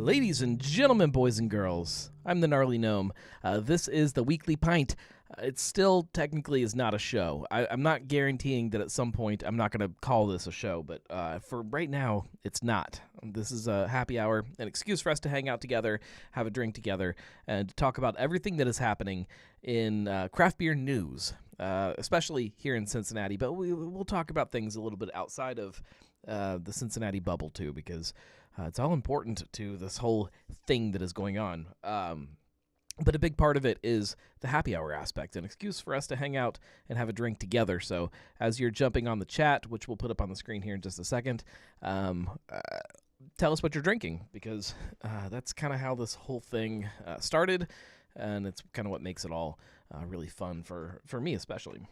Ladies and gentlemen, boys and girls, I'm the Gnarly Gnome. This is the Weekly Pint. It still technically is not a show. I'm not guaranteeing that at some point I'm not going to call this a show, but for right now, it's not. This is a happy hour, an excuse for us to hang out together, have a drink together, and to talk about everything that is happening in craft beer news, especially here in Cincinnati. But we'll talk about things a little bit outside of the Cincinnati bubble, too, because it's all important to this whole thing that is going on. But a big part of it is the happy hour aspect, an excuse for us to hang out and have a drink together. So as you're jumping on the chat, which we'll put up on the screen here in just a second, tell us what you're drinking, because that's kind of how this whole thing started, and it's kind of what makes it all really fun for me especially.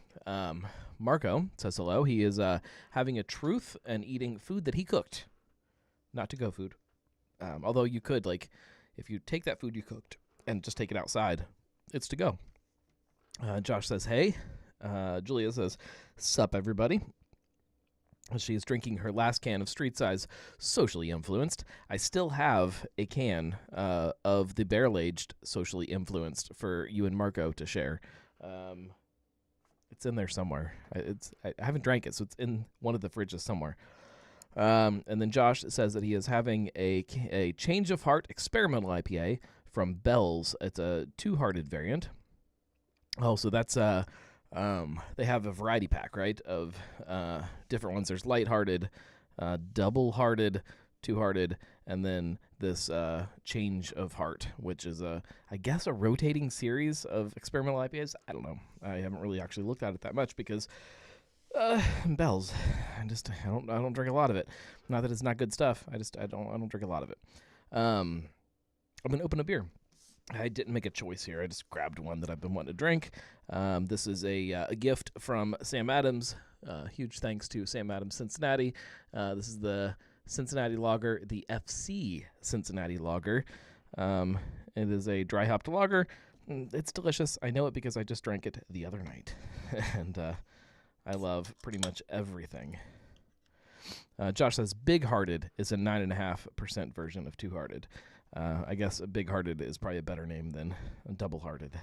Marco says hello. He is having a truth and eating food that he cooked. Not to-go food. Although you could, like, if you take that food you cooked and just take it outside, it's to go. Josh says, hey. Julia says, sup, everybody. She is drinking her last can of Street Size Socially Influenced. I still have a can of the barrel-aged Socially Influenced for you and Marco to share. It's in there somewhere. I haven't drank it, so it's in one of the fridges somewhere. And then Josh says that he is having a Change of Heart experimental IPA from Bell's. It's a two-hearted variant. Oh, so that's they have a variety pack, right, of different ones. There's light-hearted, double-hearted, two-hearted, and then this Change of Heart, which is I guess a rotating series of experimental IPAs. I don't know. I haven't really actually looked at it that much because Bell's. I don't drink a lot of it. Not that it's not good stuff. I don't drink a lot of it. I'm gonna open a beer. I didn't make a choice here. I just grabbed one that I've been wanting to drink. This is a gift from Sam Adams. Huge thanks to Sam Adams Cincinnati. This is the Cincinnati Lager, the FC Cincinnati Lager. It is a dry hopped lager. It's delicious. I know it because I just drank it the other night, and I love pretty much everything. Josh says Big Hearted is a 9.5% version of Two Hearted. I guess a Big Hearted is probably a better name than a Double Hearted.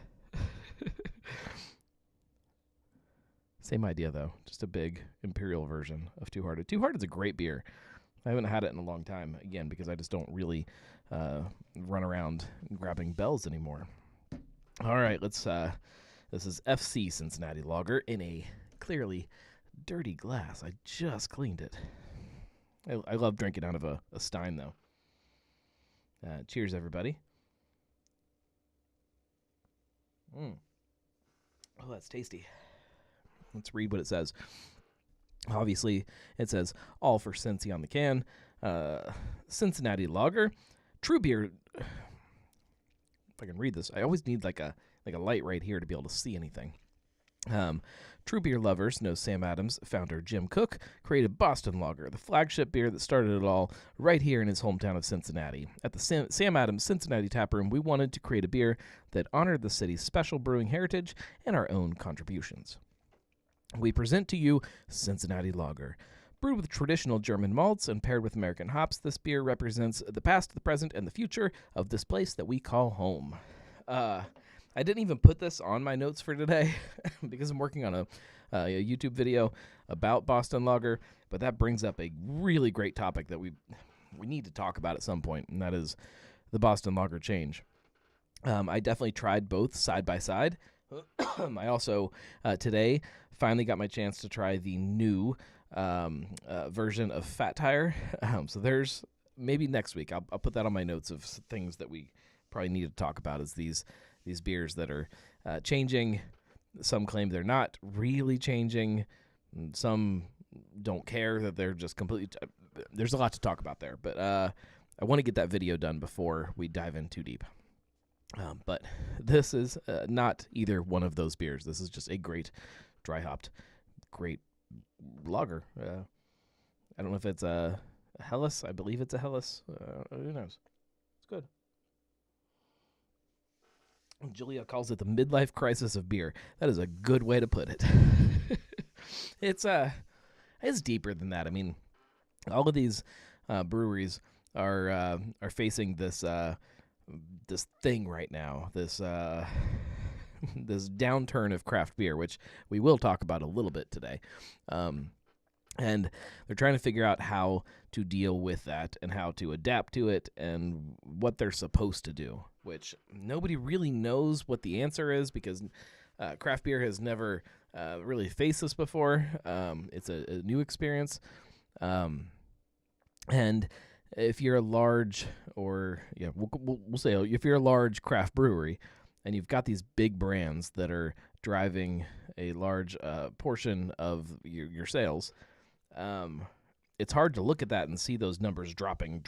Same idea, though. Just a big imperial version of Two Hearted. Two Hearted's a great beer. I haven't had it in a long time, again, because I just don't really run around grabbing Bells anymore. All right, let's. This is FC Cincinnati Lager in a clearly dirty glass. I just cleaned it. I love drinking out of a stein, though. Cheers, everybody. Oh, that's tasty. Let's read what it says. Obviously, it says, all for Cincy on the can. Cincinnati Lager. True beer. If I can read this, I always need like a light right here to be able to see anything. True beer lovers know Sam Adams founder Jim Koch created Boston Lager, the flagship beer that started it all right here in his hometown of Cincinnati. At the Sam Adams Cincinnati Taproom, we wanted to create a beer that honored the city's special brewing heritage and our own contributions. We present to you Cincinnati Lager. Brewed with traditional German malts and paired with American hops, this beer represents the past, the present, and the future of this place that we call home. I didn't even put this on my notes for today because I'm working on a YouTube video about Boston Lager, but that brings up a really great topic that we need to talk about at some point, and that is the Boston Lager change. I definitely tried both side by side. I also, today, finally got my chance to try the new version of Fat Tire. So there's, maybe next week, I'll put that on my notes of things that we probably need to talk about, is these beers that are changing. Some claim they're not really changing. Some don't care that they're just completely... There's a lot to talk about there, but I want to get that video done before we dive in too deep. But this is not either one of those beers. This is just a great dry-hopped, great lager. I don't know if it's a Helles. I believe it's a Helles. Who knows? It's good. Julia calls it the midlife crisis of beer. That is a good way to put it. It's deeper than that. I mean, all of these breweries are facing this this thing right now, this this downturn of craft beer, which we will talk about a little bit today. And they're trying to figure out how to deal with that and how to adapt to it and what they're supposed to do, which nobody really knows what the answer is because craft beer has never really faced this before. It's a new experience. And if you're a large, or we'll say if you're a large craft brewery and you've got these big brands that are driving a large portion of your sales, it's hard to look at that and see those numbers dropping, and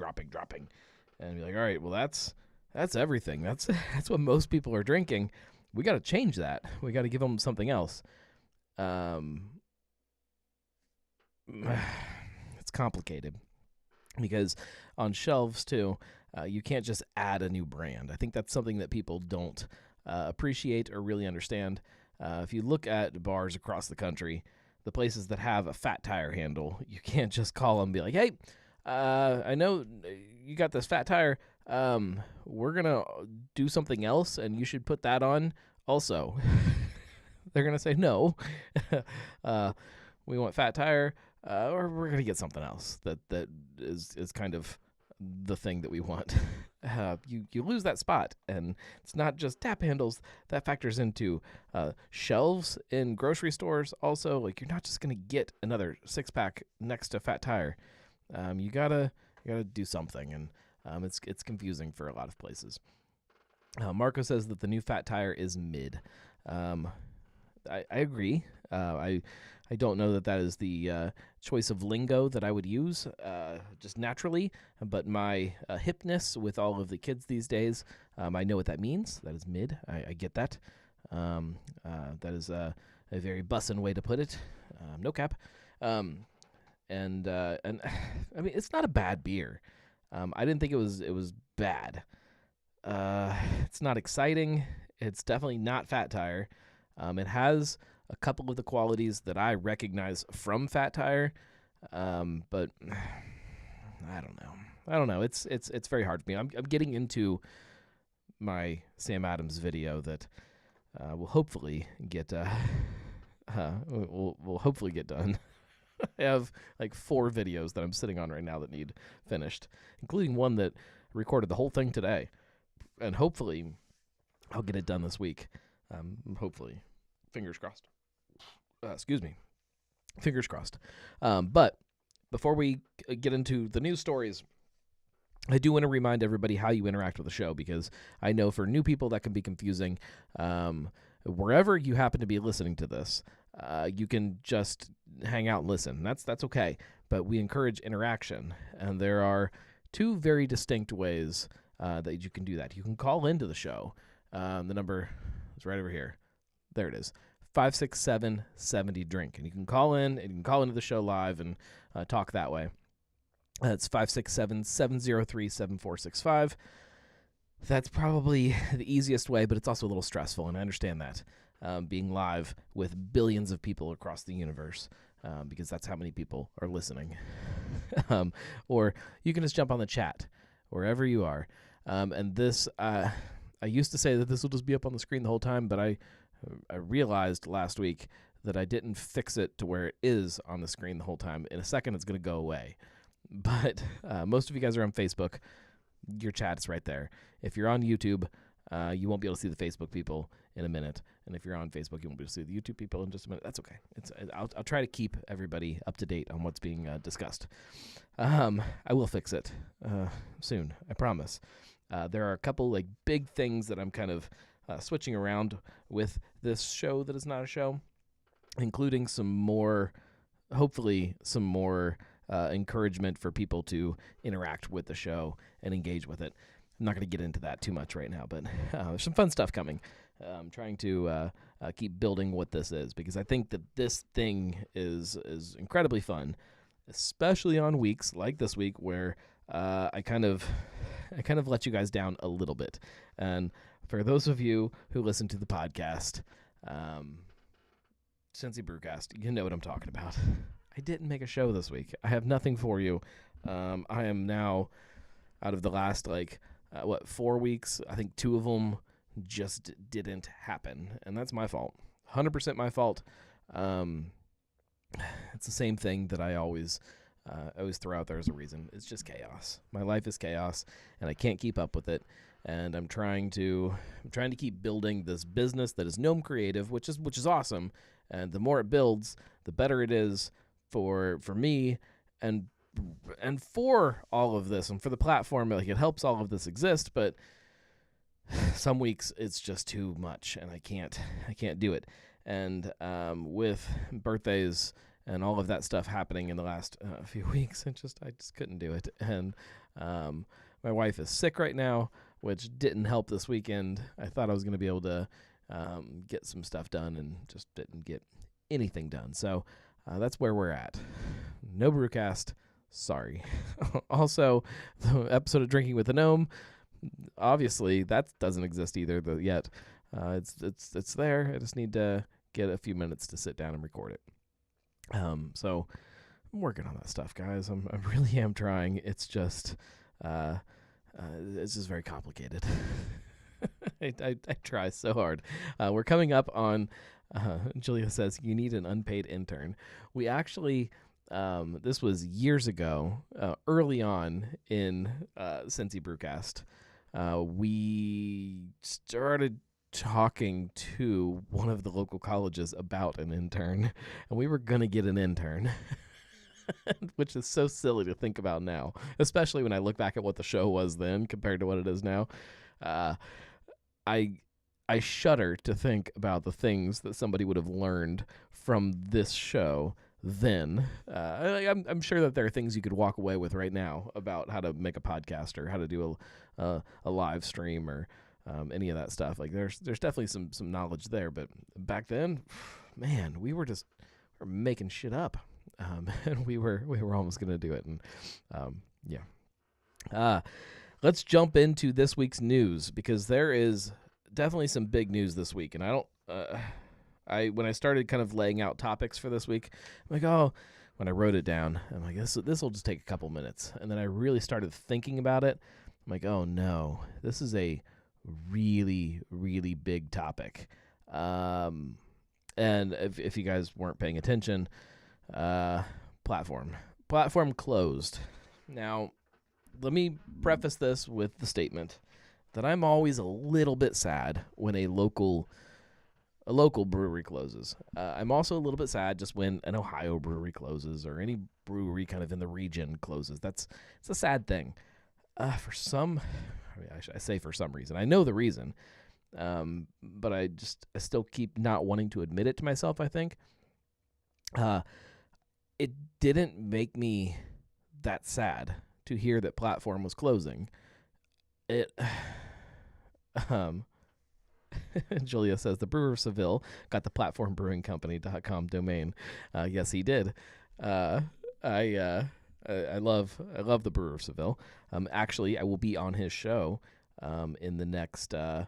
be like, all right, well that's everything. That's what most people are drinking. We got to change that. We got to give them something else. It's complicated because on shelves too, you can't just add a new brand. I think that's something that people don't appreciate or really understand. If you look at bars across the country, the places that have a Fat Tire handle, you can't just call them and be like, hey, I know you got this Fat Tire. We're going to do something else, and you should put that on also. They're going to say, no, we want Fat Tire, or we're going to get something else that is kind of the thing that we want. You lose that spot, and it's not just tap handles. That factors into shelves in grocery stores also. Like, you're not just going to get another 6-pack next to Fat Tire. You gotta do something, and it's confusing for a lot of places. Marco says that the new Fat Tire is mid. I agree. I don't know that is the choice of lingo that I would use just naturally, but my hipness with all of the kids these days, I know what that means. That is mid. I get that. That is a very bussin' way to put it. No cap. And I mean, it's not a bad beer. I didn't think it was bad. It's not exciting. It's definitely not Fat Tire. It has a couple of the qualities that I recognize from Fat Tire, but I don't know. It's very hard for me. I'm getting into my Sam Adams video that will hopefully get will hopefully get done. I have like 4 videos that I'm sitting on right now that need finished, including one that recorded the whole thing today, and hopefully I'll get it done this week. Hopefully, fingers crossed. Excuse me. Fingers crossed. But before we get into the news stories, I do want to remind everybody how you interact with the show, because I know for new people that can be confusing. Wherever you happen to be listening to this, you can just hang out and listen. That's okay. But we encourage interaction, and there are 2 very distinct ways that you can do that. You can call into the show. The number is right over here. There it is. 567-70-DRINK. And you can call in, and you can call into the show live and talk that way. That's 567-703-7465. That's probably the easiest way, but it's also a little stressful, and I understand that, being live with billions of people across the universe, because that's how many people are listening. Or you can just jump on the chat wherever you are. And this, I used to say that this will just be up on the screen the whole time, but I realized last week that I didn't fix it to where it is on the screen the whole time. In a second, it's going to go away. But most of you guys are on Facebook. Your chat is right there. If you're on YouTube, you won't be able to see the Facebook people in a minute. And if you're on Facebook, you won't be able to see the YouTube people in just a minute. That's okay. I'll try to keep everybody up to date on what's being discussed. I will fix it soon, I promise. There are a couple like big things that I'm kind of switching around with this show that is not a show, including hopefully some more encouragement for people to interact with the show and engage with it. I'm not going to get into that too much right now, but there's some fun stuff coming. I'm trying to keep building what this is, because I think that this thing is incredibly fun, especially on weeks like this week where I kind of let you guys down a little bit. And for those of you who listen to the podcast, Cincy Brewcast, you know what I'm talking about. I didn't make a show this week. I have nothing for you. I am now out of the last 4 weeks, I think 2 of them just didn't happen, and that's my fault. 100% my fault. It's the same thing that I always throw out there as a reason. It's just chaos. My life is chaos, and I can't keep up with it. And I'm trying to keep building this business that is Gnome Creative, which is awesome. And the more it builds, the better it is for me and for all of this and for the platform. Like, it helps all of this exist, but some weeks it's just too much, and I can't do it. And with birthdays and all of that stuff happening in the last few weeks, I just couldn't do it. And my wife is sick right now, which didn't help this weekend. I thought I was going to be able to get some stuff done, and just didn't get anything done. So that's where we're at. No Brewcast. Sorry. Also, the episode of Drinking with the Gnome, obviously that doesn't exist either yet. It's there. I just need to get a few minutes to sit down and record it. So I'm working on that stuff, guys. I really am trying. It's just very complicated. I try so hard. We're coming up on. Julia says you need an unpaid intern. We actually. This was years ago, early on in Cincy Brewcast. We started talking to one of the local colleges about an intern, and we were going to get an intern, which is so silly to think about now, especially when I look back at what the show was then compared to what it is now. I shudder to think about the things that somebody would have learned from this show then. I'm sure that there are things you could walk away with right now about how to make a podcast or how to do a live stream or any of that stuff. Like, there's definitely some knowledge there, but back then, man, we're making shit up, and we were almost gonna do it. And let's jump into this week's news, because there is definitely some big news this week, and when I started kind of laying out topics for this week, I'm like, when I wrote it down, I'm like, this will just take a couple minutes. And then I really started thinking about it. I'm like, oh no, this is a really, really big topic. And if you guys weren't paying attention, platform closed. Now, let me preface this with the statement that I'm always a little bit sad when a local brewery closes. I'm also a little bit sad just when an Ohio brewery closes, or any brewery kind of in the region closes. It's a sad thing. I say for some reason. I know the reason, but I still keep not wanting to admit it to myself, I think. It didn't make me that sad to hear that Platform was closing. Julia says the Brewer of Seville got the platformbrewingcompany.com domain. Yes, he did. I love the Brewer of Seville. Actually, I will be on his show in the next. I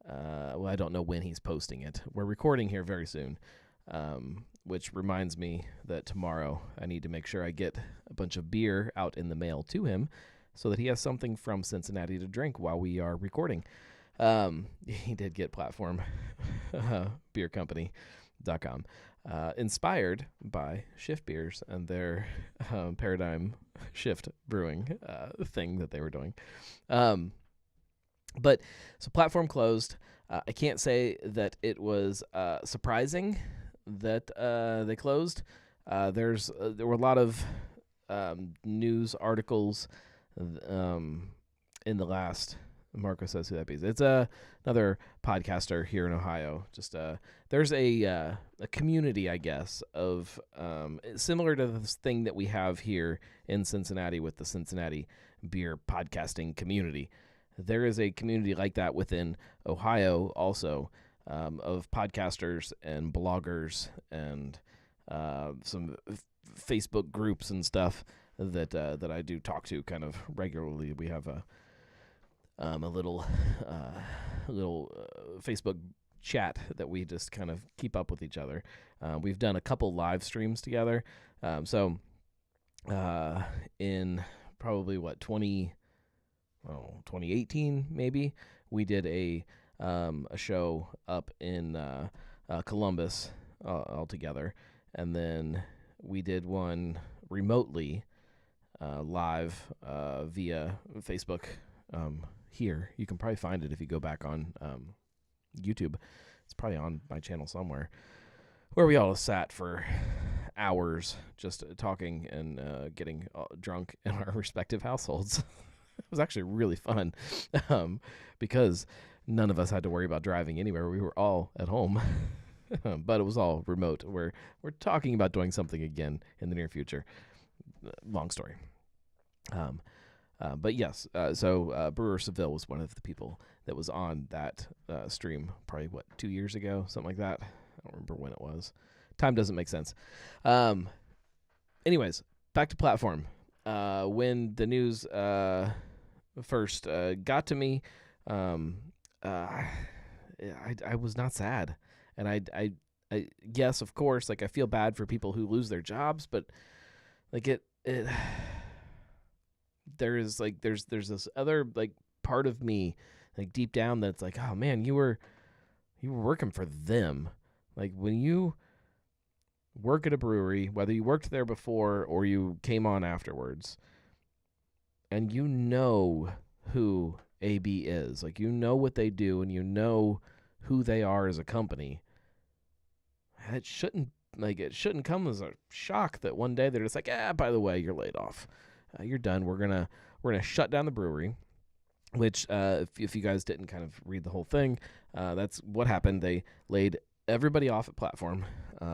don't know when he's posting it. We're recording here very soon, which reminds me that tomorrow I need to make sure I get a bunch of beer out in the mail to him, so that he has something from Cincinnati to drink while we are recording. He did get platform beercompany.com, inspired by Shift Beers and their paradigm shift brewing thing that they were doing. But so Platform closed. I can't say that it was surprising that they closed. There were a lot of news articles in the last. Marco says who that is. It's another podcaster here in Ohio. Just there's a community, I guess, of similar to this thing that we have here in Cincinnati with the Cincinnati beer podcasting community. There is a community like that within Ohio also, of podcasters and bloggers and some Facebook groups and stuff that I do talk to kind of regularly. We have a little Facebook chat that we just kind of keep up with each other. We've done a couple live streams together. So in probably 20 2018 maybe, we did a show up in Columbus all together, and then we did one remotely live via Facebook. Here, you can probably find it if you go back on YouTube. It's probably on my channel somewhere, where we all sat for hours just talking and getting drunk in our respective households. It was actually really fun because none of us had to worry about driving anywhere. We were all at home, but it was all remote. We're talking about doing something again in the near future. Long story. But yes, so Brewer Seville was one of the people that was on that stream probably, 2 years ago, something like that. I don't remember when it was. Time doesn't make sense. Anyways, back to platform. When the news first got to me, I was not sad. And I yes, of course, like I feel bad for people who lose their jobs, but like there's this other like part of me like deep down that's like, oh man, you were working for them. Like when you work at a brewery, whether you worked there before or you came on afterwards, and you know who AB is, like you know what they do and you know who they are as a company, it shouldn't come as a shock that one day they're just like, by the way, you're laid off. You're done. We're gonna shut down the brewery. Which, if you guys didn't kind of read the whole thing, that's what happened. They laid everybody off at Platform.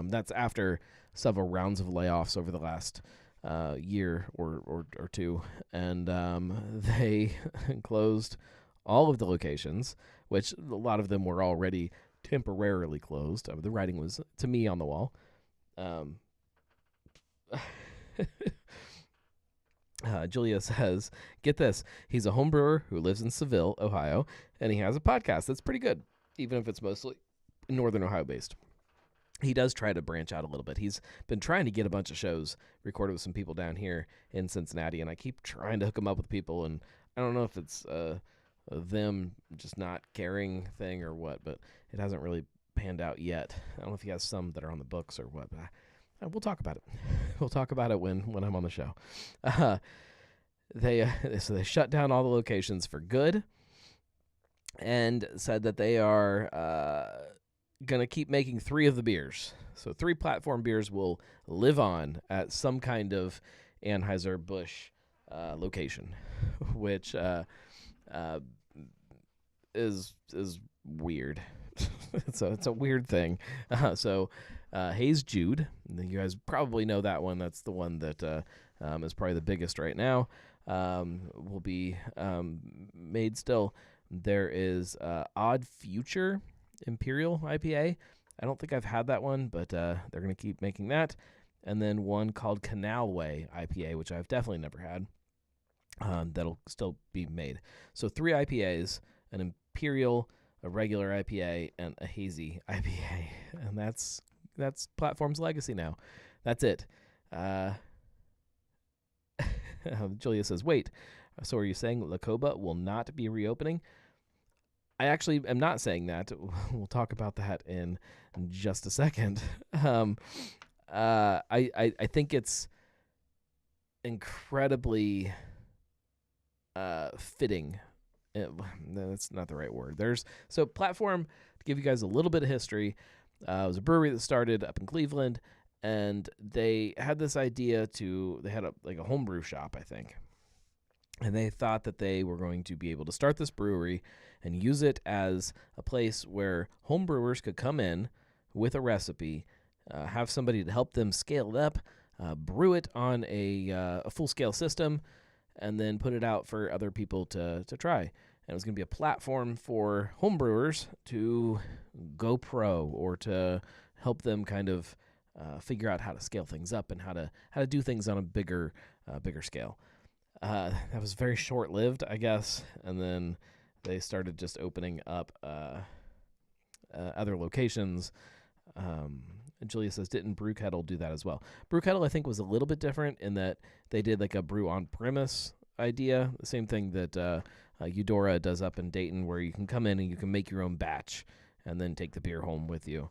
That's after several rounds of layoffs over the last year or two, and they closed all of the locations, which a lot of them were already temporarily closed. The writing was, to me, on the wall. Julia says, get this, he's a home brewer who lives in Seville, Ohio, and he has a podcast that's pretty good, even if it's mostly Northern Ohio based. He does try to branch out a little bit. He's been trying to get a bunch of shows recorded with some people down here in Cincinnati, and I keep trying to hook him up with people, and I don't know if it's them just not caring thing or what, but it hasn't really panned out yet. I don't know if he has some that are on the books or what, but we'll talk about it. We'll talk about it when I'm on the show. They shut down all the locations for good and said that they are going to keep making 3 of the beers. So 3 Platform beers will live on at some kind of Anheuser-Busch location, which is weird. It's a weird thing. So Hayes Jude, you guys probably know that one. That's the one that is probably the biggest right now. Will be made still. There is Odd Future Imperial IPA. I don't think I've had that one, but they're going to keep making that. And then one called Canalway IPA, which I've definitely never had. That'll still be made. So 3 IPAs, an Imperial, a regular IPA, and a hazy IPA. And that's Platform's legacy now. That's it. Julia says, wait, so are you saying Lacoba will not be reopening? I actually am not saying that. We'll talk about that in just a second. I think it's incredibly fitting. That's not the right word. So Platform, to give you guys a little bit of history, it was a brewery that started up in Cleveland, and they had this idea they had a homebrew shop, I think. And they thought that they were going to be able to start this brewery and use it as a place where homebrewers could come in with a recipe, have somebody to help them scale it up, brew it on a full-scale system, and then put it out for other people to try. And it was going to be a platform for homebrewers to go pro or to help them kind of figure out how to scale things up and how to do things on a bigger scale. That was very short-lived, I guess, and then they started just opening up other locations. Julia says, didn't Brew Kettle do that as well? Brew Kettle, I think, was a little bit different in that they did like a brew on premise idea, the same thing that Eudora does up in Dayton, where you can come in and you can make your own batch and then take the beer home with you.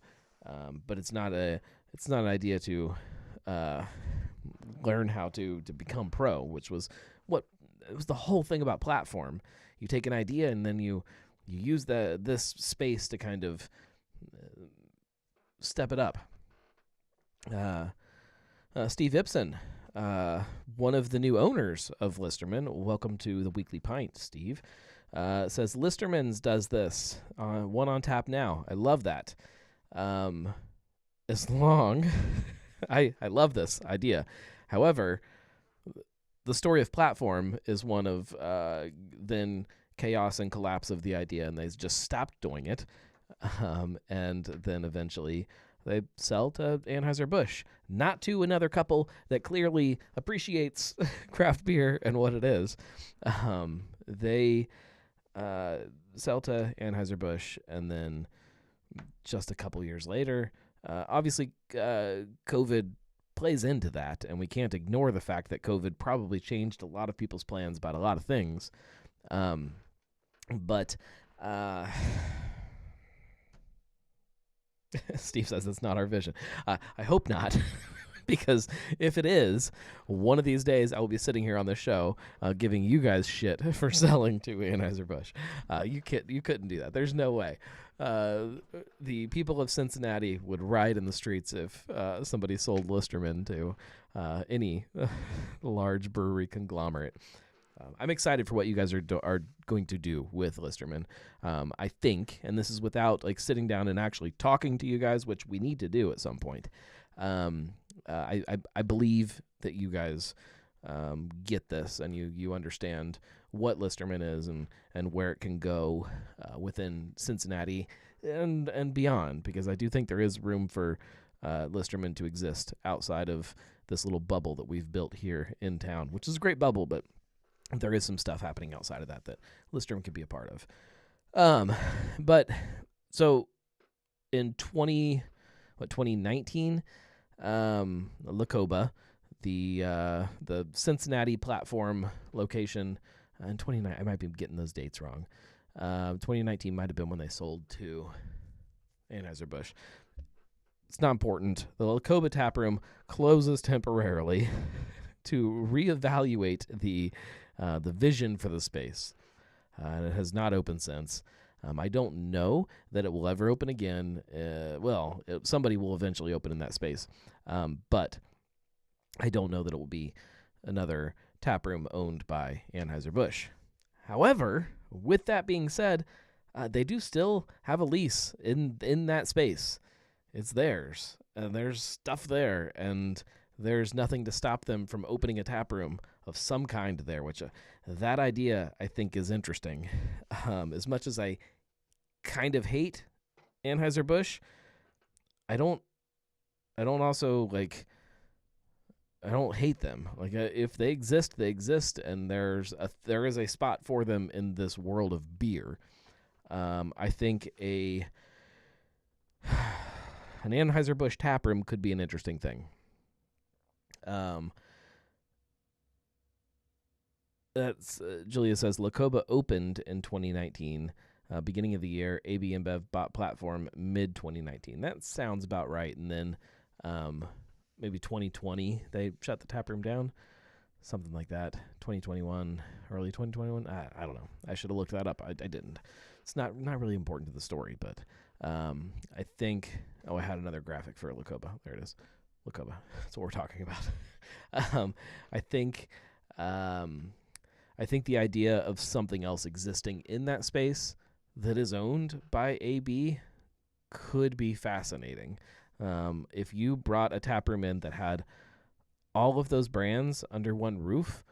But it's not an idea to learn how to become pro, which was it was the whole thing about platform. You take an idea and then you use this space to kind of step it up. Steve Ibsen, one of the new owners of Listerman, welcome to the Weekly Pint, Steve, says Listerman's does this, one on tap now. I love that. As long, I love this idea. However, the story of platform is one of then chaos and collapse of the idea, and they just stopped doing it, and then eventually they sell to Anheuser-Busch, not to another couple that clearly appreciates craft beer and what it is. They sell to Anheuser-Busch, and then just a couple years later, obviously COVID plays into that, and we can't ignore the fact that COVID probably changed a lot of people's plans about a lot of things. But Steve says that's not our vision. I hope not, because if it is, one of these days I will be sitting here on the show giving you guys shit for selling to Anheuser-Busch. You couldn't do that. There's no way. The people of Cincinnati would riot in the streets if somebody sold Listerman to any large brewery conglomerate. I'm excited for what you guys are going to do with Listerman. I think, and this is without like sitting down and actually talking to you guys, which we need to do at some point. I believe that you guys get this, and you understand what Listerman is and where it can go within Cincinnati and beyond, because I do think there is room for Listerman to exist outside of this little bubble that we've built here in town, which is a great bubble, but there is some stuff happening outside of that Listerman could be a part of. But so in 2019, Lacoba, the Cincinnati platform location, in 2019, I might be getting those dates wrong. 2019 might have been when they sold to Anheuser-Busch. It's not important. The Lacoba taproom closes temporarily to reevaluate the vision for the space, and it has not opened since. I don't know that it will ever open again. Somebody will eventually open in that space, but I don't know that it will be another taproom owned by Anheuser-Busch. However, with that being said, they do still have a lease in that space. It's theirs, and there's stuff there, and there's nothing to stop them from opening a taproom of some kind there, which that idea I think is interesting. As much as I kind of hate Anheuser-Busch, I don't hate them. Like, if they exist, they exist, and there is a spot for them in this world of beer. I think an Anheuser-Busch taproom could be an interesting thing. Julia says Lacoba opened in 2019, beginning of the year. AB InBev bought platform mid 2019. That sounds about right. And then maybe 2020 they shut the taproom down, something like that. 2021, early 2021. I don't know. I should have looked that up. I didn't. It's not really important to the story, but I think. Oh, I had another graphic for Lacoba. There it is. Lacoba. That's what we're talking about. I think the idea of something else existing in that space that is owned by AB could be fascinating. If you brought a taproom in that had all of those brands under one roof,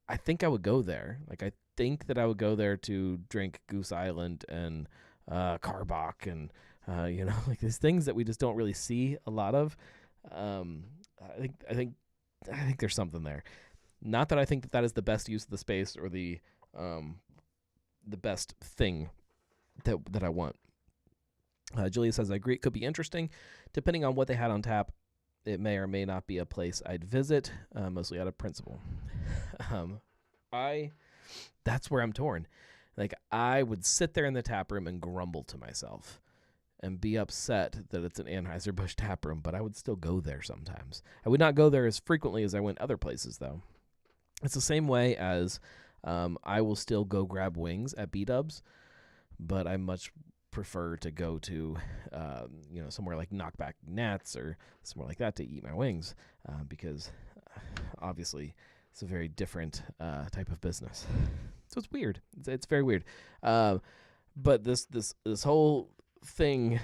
I think I would go there. Like, I think that I would go there to drink Goose Island and Carbach and like these things that we just don't really see a lot of. I think there's something there. Not that I think that is the best use of the space or the best thing that I want. Julia says, I agree, it could be interesting. Depending on what they had on tap, it may or may not be a place I'd visit, mostly out of principle. That's where I'm torn. Like, I would sit there in the tap room and grumble to myself and be upset that it's an Anheuser-Busch tap room, but I would still go there sometimes. I would not go there as frequently as I went other places, though. It's the same way as I will still go grab wings at B-Dubs, but I much prefer to go to somewhere like Knockback Nats or somewhere like that to eat my wings, because obviously it's a very different type of business. So it's weird. It's very weird. But this whole thing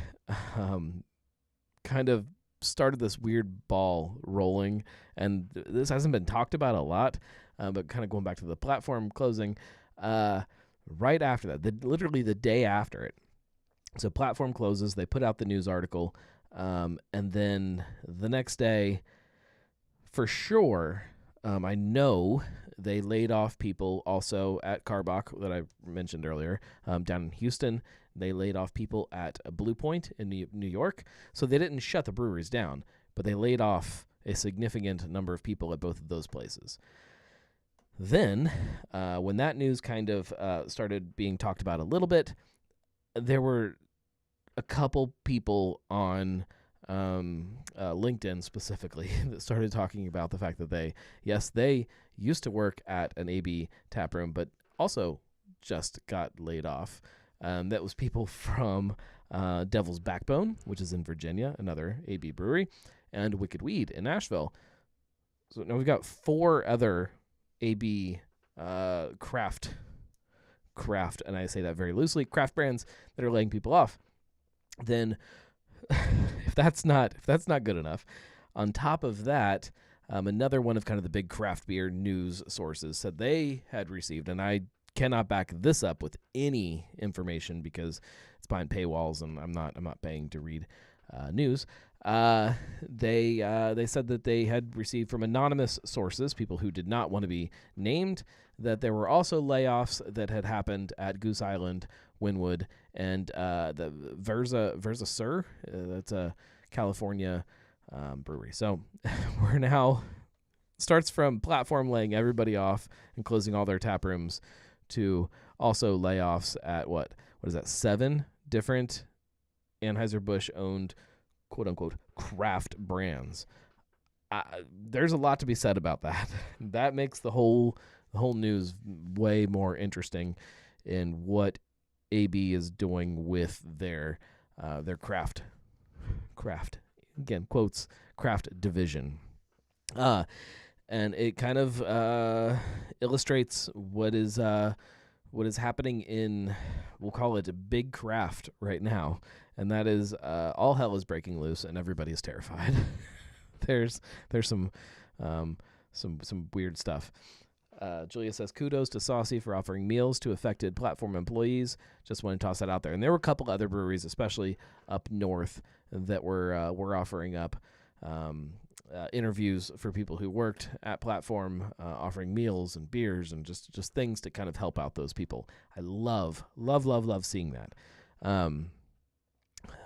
kind of started this weird ball rolling, and this hasn't been talked about a lot, but kind of going back to the platform closing, right after that, literally the day after it. So platform closes, they put out the news article, and then the next day, for sure, I know they laid off people also at Carbach that I mentioned earlier, down in Houston. They laid off people at Blue Point in New York. So they didn't shut the breweries down, but they laid off a significant number of people at both of those places. Then, when that news kind of started being talked about a little bit, there were a couple people on LinkedIn specifically that started talking about the fact that they used to work at an AB tap room, but also just got laid off. That was people from Devil's Backbone, which is in Virginia, another AB brewery, and Wicked Weed in Nashville. So now we've got 4 other AB craft, and I say that very loosely, craft brands that are laying people off. Then if that's not good enough, on top of that, another one of kind of the big craft beer news sources said they had received, and I cannot back this up with any information because it's behind paywalls and I'm not paying to read news. They said that they had received from anonymous sources, people who did not want to be named, that there were also layoffs that had happened at Goose Island, Wynwood, and the Verza Sur. That's a California brewery. So we're now starts from platform laying everybody off and closing all their tap rooms to also layoffs at what is that, 7 different Anheuser-Busch owned quote unquote craft brands. There's a lot to be said about that. That makes the whole news way more interesting in what AB is doing with their craft again quotes craft division, and it kind of illustrates what is happening in, we'll call it a big craft right now, and that is all hell is breaking loose and everybody is terrified. There's some weird stuff. Julia says, kudos to Saucy for offering meals to affected platform employees. Just want to toss that out there. And there were a couple other breweries, especially up north, that were offering up interviews for people who worked at platform, offering meals and beers and just things to kind of help out those people. I love seeing that.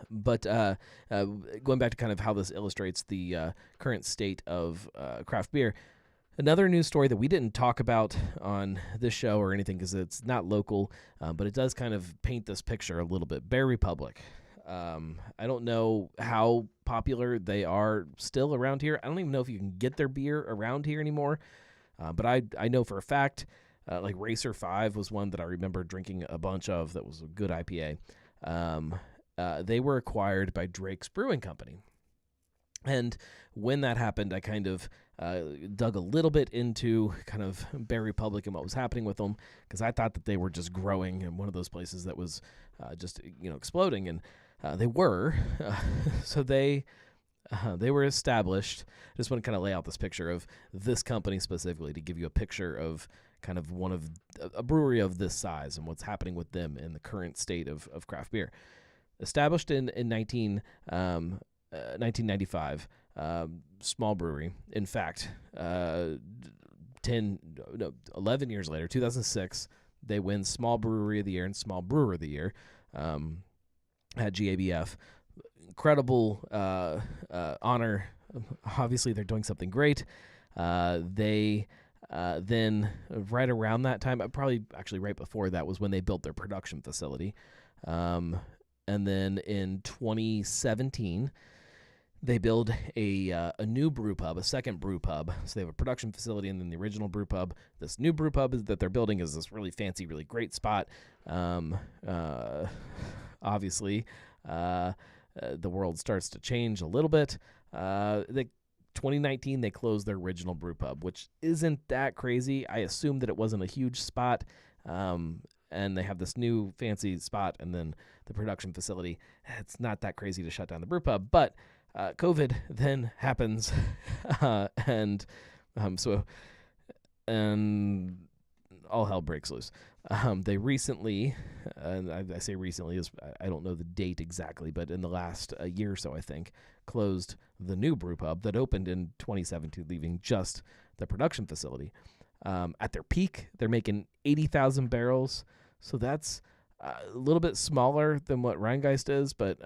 But going back to kind of how this illustrates the current state of craft beer, another news story that we didn't talk about on this show or anything because it's not local, but it does kind of paint this picture a little bit. Bear Republic. I don't know how popular they are still around here. I don't even know if you can get their beer around here anymore, but I know for a fact, like Racer 5 was one that I remember drinking a bunch of that was a good IPA. They were acquired by Drake's Brewing Company. And when that happened, I kind of dug a little bit into kind of Bear Republic and what was happening with them, because I thought that they were just growing in one of those places that was just exploding, and they were. So they were established. I just want to kind of lay out this picture of this company specifically to give you a picture of kind of one of a brewery of this size and what's happening with them in the current state of craft beer. Established in 1995, small brewery. In fact, 11 years later, 2006, they win Small Brewery of the Year and Small Brewer of the Year at GABF. Incredible honor. Obviously, they're doing something great. They Then right around that time, probably actually right before that, was when they built their production facility. And then in 2017, they build a new brew pub, a second brew pub. So they have a production facility and then the original brew pub. This new brew pub that they're building is this really fancy, really great spot. Obviously, the world starts to change a little bit. 2019, they closed their original brew pub, which isn't that crazy. I assume that it wasn't a huge spot. And they have this new fancy spot and then the production facility. It's not that crazy to shut down the brew pub, but COVID then happens, and all hell breaks loose. They recently, and I say recently, I don't know the date exactly, but in the last year or so, I think, closed the new brew pub that opened in 2017, leaving just the production facility. At their peak, they're making 80,000 barrels, so that's a little bit smaller than what Rheingeist is, but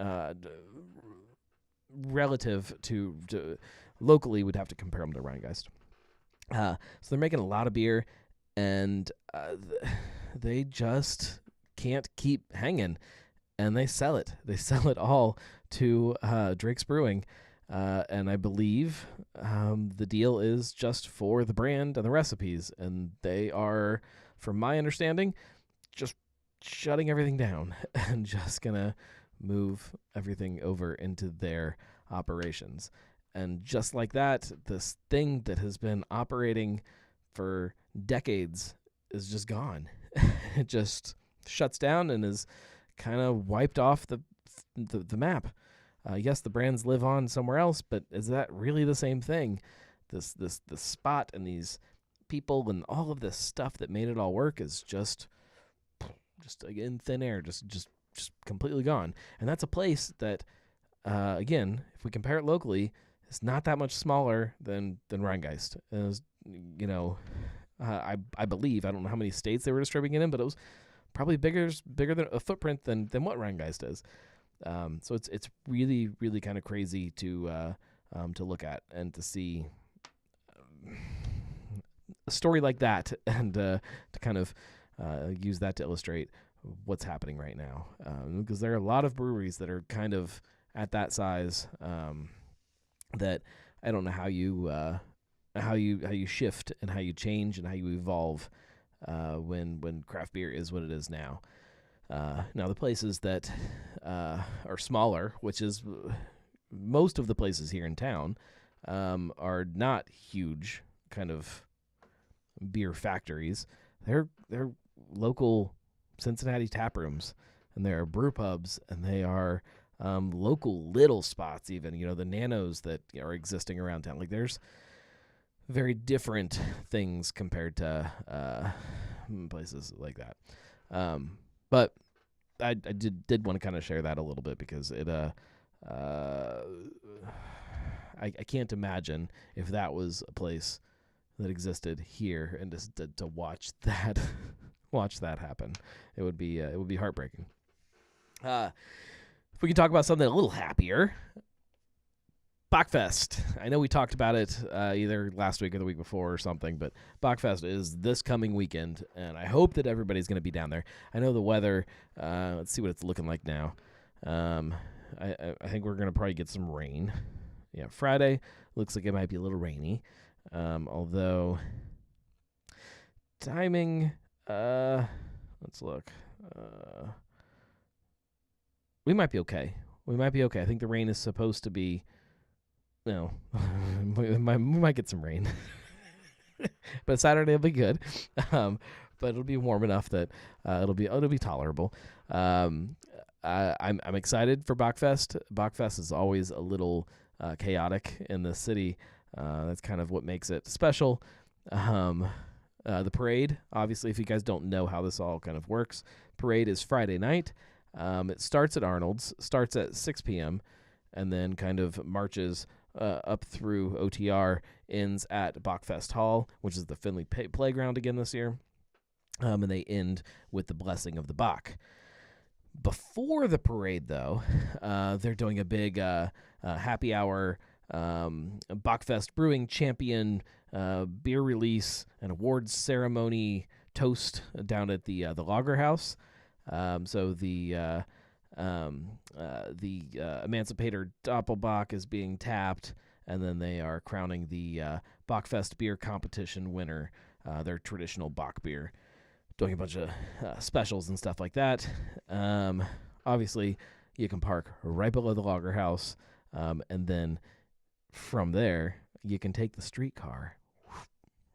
relative to locally, would have to compare them to Rheingeist. So they're making a lot of beer, and they just can't keep hanging, and they sell it. They sell it all to Drake's Brewing, and I believe the deal is just for the brand and the recipes, and they are, from my understanding, just shutting everything down and just gonna move everything over into their operations. And just like that, this thing that has been operating for decades is just gone. It just shuts down and is kind of wiped off the map. Yes, the brands live on somewhere else, but is that really the same thing? This spot and these people and all of this stuff that made it all work is just like in thin air, just completely gone. And that's a place that, again, if we compare it locally, it's not that much smaller than Rheingeist. It was, I believe, I don't know how many states they were distributing it in, but it was probably bigger than a footprint than what Rheingeist is. So it's really, really kind of crazy to look at and to see a story like that, and to kind of use that to illustrate what's happening right now. Because there are a lot of breweries that are kind of at that size, that I don't know how you shift and how you change and how you evolve when craft beer is what it is now. Now the places that are smaller, which is most of the places here in town, are not huge kind of beer factories. They're local Cincinnati tap rooms, and they are brew pubs, and they are local little spots, even, the nanos that are existing around town. Like, there's very different things compared to places like that. But I did want to kind of share that a little bit, because it I can't imagine if that was a place that existed here, and just to watch that happen, it would be heartbreaking. If we can talk about something a little happier, Bockfest. I know we talked about it either last week or the week before or something, but Bockfest is this coming weekend, and I hope that everybody's going to be down there. I know the weather, let's see what it's looking like now. I think we're going to probably get some rain. Yeah, Friday looks like it might be a little rainy, although timing, let's look. We might be okay. I think the rain is supposed to be, we might get some rain. But Saturday will be good. But it'll be warm enough that it'll be tolerable. I'm excited for Bockfest. Bockfest is always a little chaotic in the city. That's kind of what makes it special. The parade, obviously, if you guys don't know how this all kind of works, parade is Friday night. It starts at Arnold's, starts at 6 p.m., and then kind of marches up through OTR, ends at Bockfest Hall, which is the Finley Playground again this year, and they end with the blessing of the Bock. Before the parade, though, they're doing a big happy hour, Bockfest Brewing Champion beer release, an awards ceremony toast down at the Lager House. So the Emancipator Doppelbock is being tapped, and then they are crowning the Bockfest beer competition winner, their traditional Bock beer, doing a bunch of specials and stuff like that. Obviously, you can park right below the Lager House, and then from there, you can take the streetcar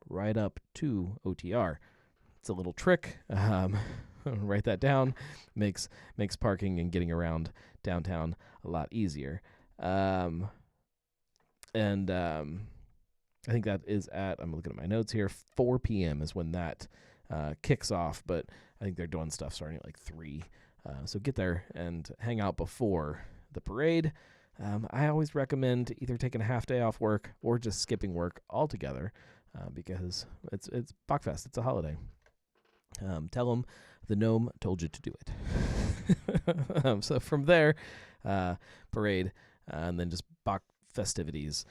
right up to OTR. It's a little trick. Write that down. Makes parking and getting around downtown a lot easier. I think that is at, I'm looking at my notes here, 4 p.m. is when that kicks off, but I think they're doing stuff starting at like 3. So get there and hang out before the parade. I always recommend either taking a half day off work or just skipping work altogether, because it's Bockfest. It's a holiday. Tell them the gnome told you to do it. So from there, parade, and then just Bockfestivities.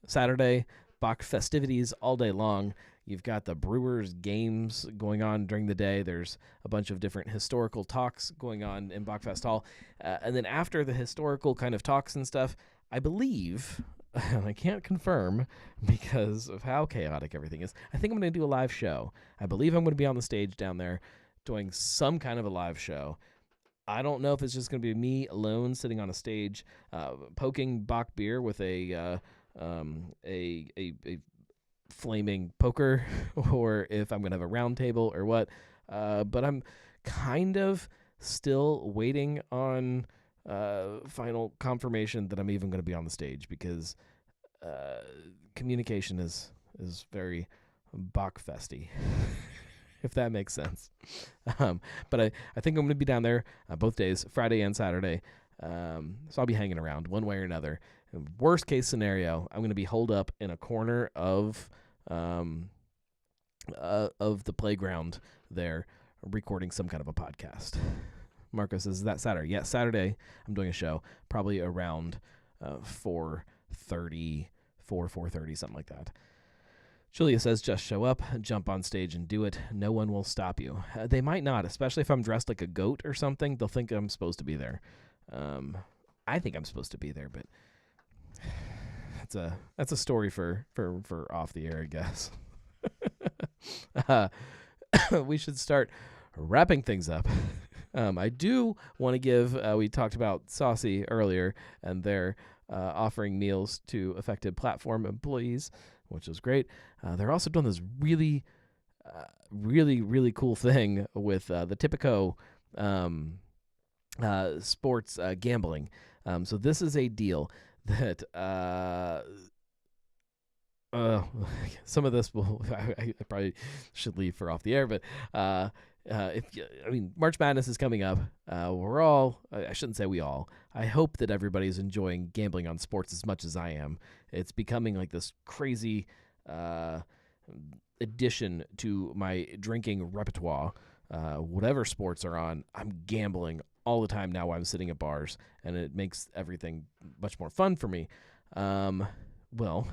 Saturday, Bockfestivities all day long. You've got the Brewers games going on during the day. There's a bunch of different historical talks going on in Bockfest Hall. And then after the historical kind of talks and stuff, I believe, and I can't confirm because of how chaotic everything is, I think I'm going to do a live show. I believe I'm going to be on the stage down there doing some kind of a live show. I don't know if it's just going to be me alone sitting on a stage, poking Bock beer with a flaming poker, or if I'm going to have a round table or what. But I'm kind of still waiting on final confirmation that I'm even going to be on the stage, because communication is very Bockfesty, if that makes sense. But I think I'm going to be down there both days, Friday and Saturday. So I'll be hanging around one way or another. Worst case scenario, I'm going to be holed up in a corner of the playground there, recording some kind of a podcast. Marco says, is that Saturday? Yeah, Saturday I'm doing a show, probably around 4:30, something like that. Julia says, just show up, jump on stage and do it. No one will stop you. They might not, especially if I'm dressed like a goat or something. They'll think I'm supposed to be there. I think I'm supposed to be there, but that's a story for off the air, I guess. We should start wrapping things up. I do want to give, we talked about Saucy earlier, and they're offering meals to affected platform employees, which is great. They're also doing this really cool thing with the Tipico sports gambling. So this is a deal that some of this will I probably should leave for off the air, but March Madness is coming up. We're all, I shouldn't say we all, I hope that everybody's enjoying gambling on sports as much as I am. It's becoming like this crazy addition to my drinking repertoire. Whatever sports are on, I'm gambling all the time now while I'm sitting at bars, and it makes everything much more fun for me. Well,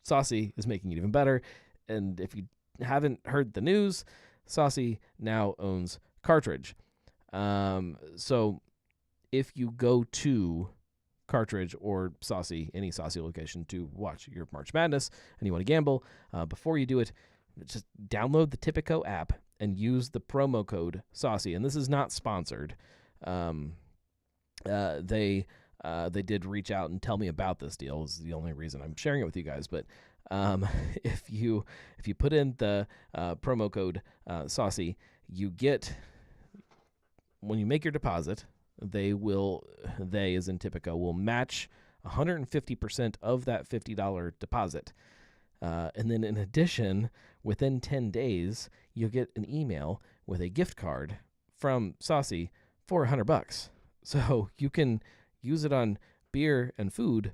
Saucy is making it even better, and if you haven't heard the news, Saucy now owns Cartridge. So if you go to Cartridge or Saucy, any Saucy location, to watch your March Madness and you want to gamble, before you do it, just download the Tipico app and use the promo code Saucy. And this is not sponsored. They did reach out and tell me about this deal. Is the only reason I'm sharing it with you guys. But if you put in the promo code Saucy, you get, when you make your deposit, they as in Tipico, will match 150% of that $50 deposit. And then in addition, within 10 days, you'll get an email with a gift card from Saucy for $100. So you can use it on beer and food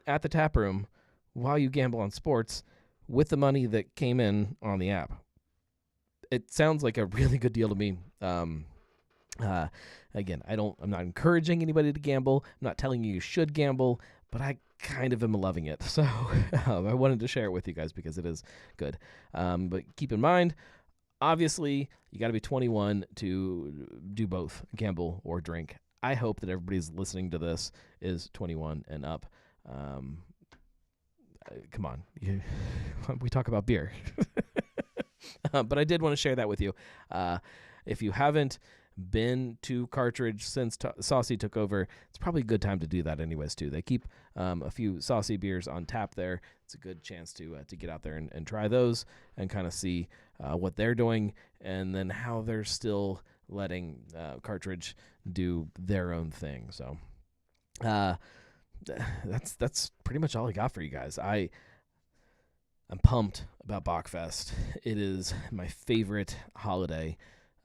at the tap room while you gamble on sports with the money that came in on the app. It sounds like a really good deal to me. Again, I'm not encouraging anybody to gamble. I'm not telling you should gamble, but I kind of am loving it. So I wanted to share it with you guys because it is good. But keep in mind, obviously, you got to be 21 to do both, gamble or drink. I hope that everybody's listening to this is 21 and up. Come on. We talk about beer. But I did want to share that with you. If you haven't been to Cartridge since Saucy took over, it's probably a good time to do that anyways, too. They keep a few Saucy beers on tap there. It's a good chance to get out there and try those and kind of see what they're doing and then how they're still letting Cartridge do their own thing. So that's pretty much all I got for you guys. I'm pumped about Bockfest. It is my favorite holiday.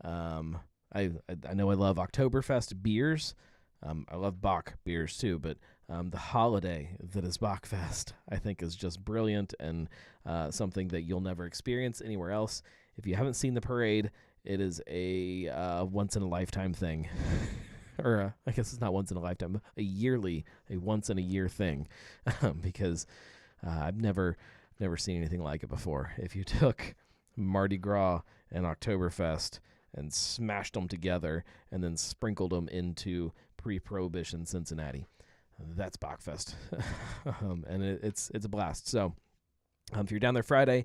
I know I love Oktoberfest beers. I love Bock beers too, but the holiday that is Bockfest, I think, is just brilliant and something that you'll never experience anywhere else. If you haven't seen the parade, it is a once-in-a-lifetime thing. Or I guess it's not once in a lifetime, a once-in-a-year thing, because I've never seen anything like it before. If you took Mardi Gras and Oktoberfest and smashed them together and then sprinkled them into pre-Prohibition Cincinnati, that's Bockfest. And it's a blast. So if you're down there Friday,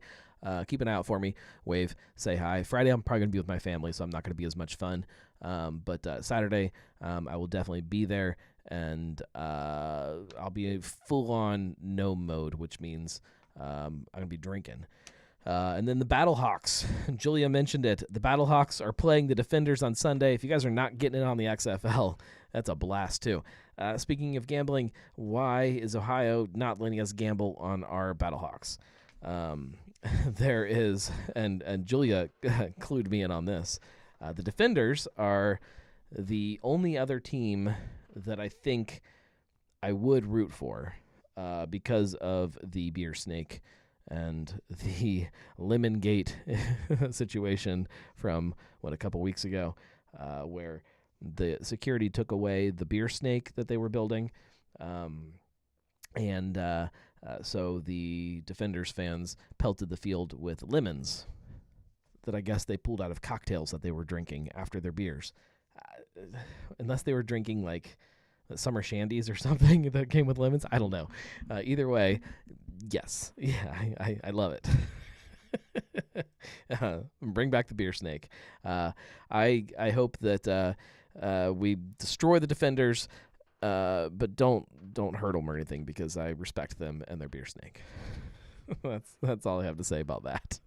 keep an eye out for me. Wave, say hi. Friday, I'm probably going to be with my family, so I'm not going to be as much fun. But Saturday, I will definitely be there, and I'll be full-on no mode, which means I'm going to be drinking. And then the Battlehawks. Julia mentioned it. The Battlehawks are playing the Defenders on Sunday. If you guys are not getting it on the XFL, that's a blast, too. Speaking of gambling, why is Ohio not letting us gamble on our Battlehawks? There is, and Julia clued me in on this. The Defenders are the only other team that I think I would root for because of the beer snake and the Lemon Gate situation from, a couple weeks ago, where the security took away the beer snake that they were building. So the Defenders fans pelted the field with lemons that I guess they pulled out of cocktails that they were drinking after their beers. Unless they were drinking like summer shandies or something that came with lemons. I don't know. Either way, yes. Yeah, I love it. Bring back the beer snake. I hope that we destroy the Defenders, but don't hurt them or anything, because I respect them and their beer snake. That's all I have to say about that.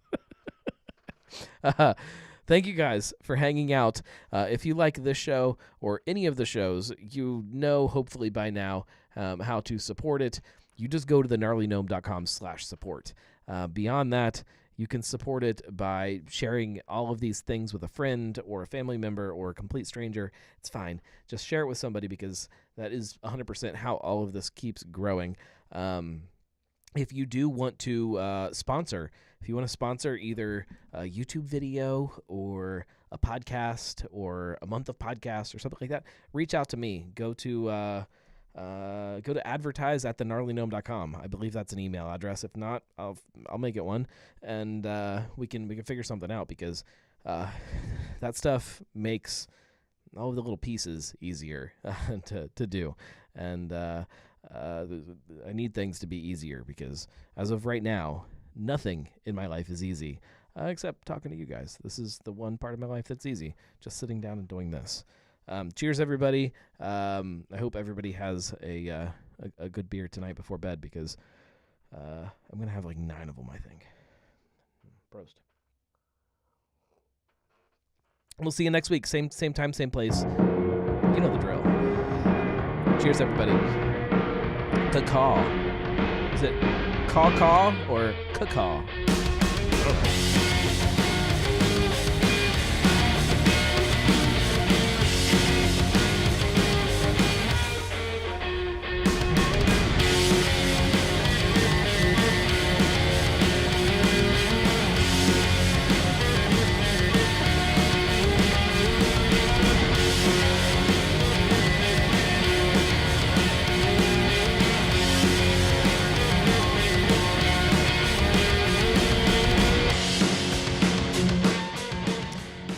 Thank you guys for hanging out. If you like this show or any of the shows, you know hopefully by now how to support it. You just go to thegnarlygnome.com/support. Beyond that, you can support it by sharing all of these things with a friend or a family member or a complete stranger. It's fine. Just share it with somebody, because that is 100% how all of this keeps growing. If you do want to sponsor, if you want to sponsor either a YouTube video or a podcast or a month of podcasts or something like that, reach out to me. Go to advertise@thegnarlygnome.com. I believe that's an email address. If not, I'll make it one, and we can figure something out, because that stuff makes all of the little pieces easier to do, and I need things to be easier, because as of right now, nothing in my life is easy except talking to you guys. This is the one part of my life that's easy, just sitting down and doing this. Cheers, everybody. I hope everybody has a good beer tonight before bed, because I'm going to have like 9 of them, I think. Prost. We'll see you next week. Same time, same place. You know the drill. Cheers, everybody. Caw. Is it caw or caw?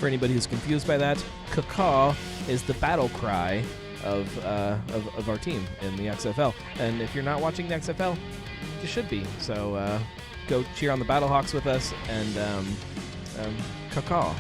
anybody who's confused by that, caw is the battle cry of our team in the XFL. And if you're not watching the XFL, you should be. So go cheer on the Battlehawks with us and caw.